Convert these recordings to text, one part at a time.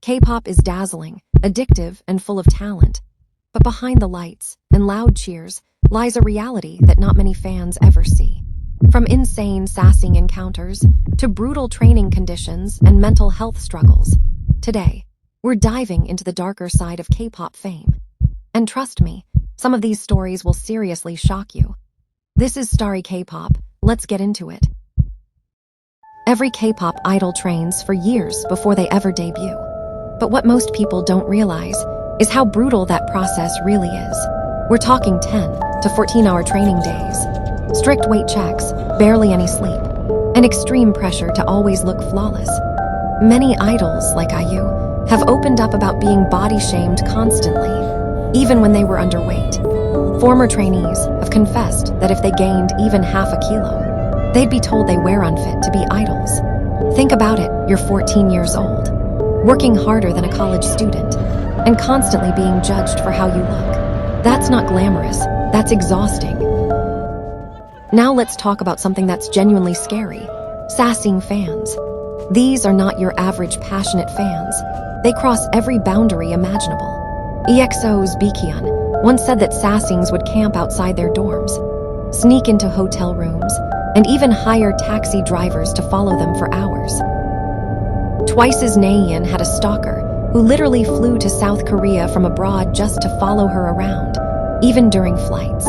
K-pop is dazzling, addictive, and full of talent. But behind the lights and loud cheers lies a reality that not many fans ever see. From insane sassing encounters to brutal training conditions and mental health struggles, today, we're diving into the darker side of K-pop fame. And trust me, some of these stories will seriously shock you. This is Starry K-pop. Let's get into it. Every K-pop idol trains for years before they ever debut. But what most people don't realize is how brutal that process really is. We're talking 10 to 14-hour training days, strict weight checks, barely any sleep, and extreme pressure to always look flawless. Many idols, like IU, have opened up about being body-shamed constantly, even when they were underweight. Former trainees have confessed that if they gained even half a kilo, they'd be told they were unfit to be idols. Think about it, you're 14 years old, working harder than a college student, and constantly being judged for how you look. That's not glamorous, that's exhausting. Now let's talk about something that's genuinely scary: sassing fans. These are not your average passionate fans. They cross every boundary imaginable. EXO's Baekhyun once said that sassings would camp outside their dorms, sneak into hotel rooms, and even hire taxi drivers to follow them for hours. Twice's Nayeon had a stalker who literally flew to South Korea from abroad just to follow her around, even during flights.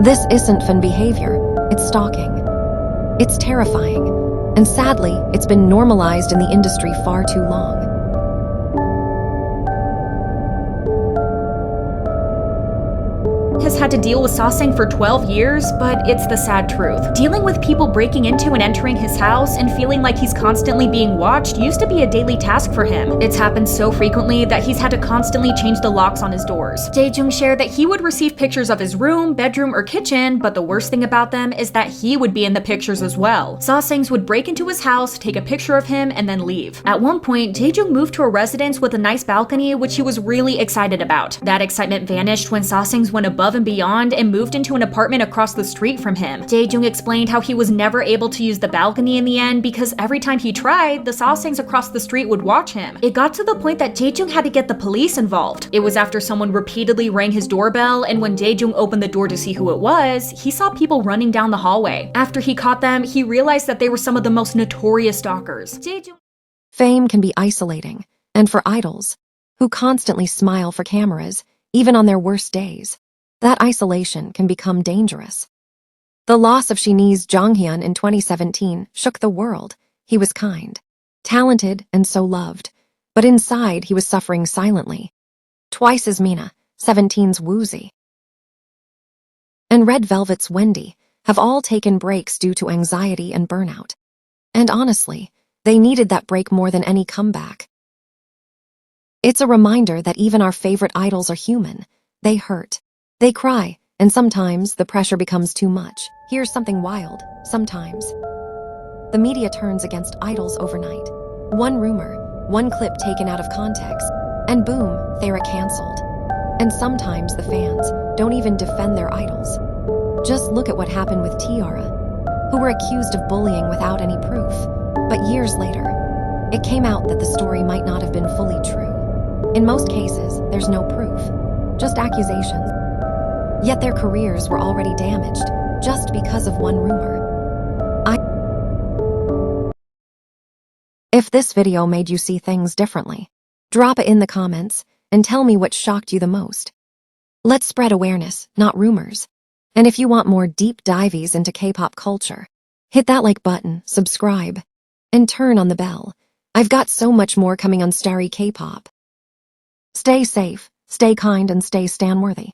This isn't fun behavior, it's stalking. It's terrifying, and sadly, it's been normalized in the industry far too long. Has had to deal with sassing for 12 years, but it's the sad truth. Dealing with people breaking into and entering his house and feeling like he's constantly being watched used to be a daily task for him. It's happened so frequently that he's had to constantly change the locks on his doors. Jaejung shared that he would receive pictures of his room, bedroom, or kitchen, but the worst thing about them is that he would be in the pictures as well. Sassings would break into his house, take a picture of him, and then leave. At one point, Jaejung moved to a residence with a nice balcony, which he was really excited about. That excitement vanished when sassings went above and beyond and moved into an apartment across the street from him. Jaejung explained how he was never able to use the balcony in the end because every time he tried, the sassings across the street would watch him. It got to the point that Jaejung had to get the police involved. It was after someone repeatedly rang his doorbell, and when Jaejung opened the door to see who it was, he saw people running down the hallway. After he caught them, he realized that they were some of the most notorious stalkers. Fame can be isolating, and for idols, who constantly smile for cameras, even on their worst days, that isolation can become dangerous. The loss of Shinhee's Jonghyun in 2017 shook the world. He was kind, talented, and so loved, but inside he was suffering silently. Twice's Mina, 17's Woozy, and Red Velvet's Wendy have all taken breaks due to anxiety and burnout. And honestly, they needed that break more than any comeback. It's a reminder that even our favorite idols are human. They hurt. They cry, and sometimes the pressure becomes too much. Here's something wild. Sometimes the media turns against idols overnight. One rumor, one clip taken out of context, and boom, they're canceled. And sometimes the fans don't even defend their idols. Just look at what happened with Tiara, who were accused of bullying without any proof. But years later, it came out that the story might not have been fully true. In most cases, there's no proof, just accusations. Yet their careers were already damaged just because of one rumor. If this video made you see things differently, drop it in the comments and tell me what shocked you the most. Let's spread awareness, not rumors. And if you want more deep dives into K-pop culture, hit that like button, subscribe, and turn on the bell. I've got so much more coming on Starry K-pop. Stay safe, stay kind, and stay stan-worthy.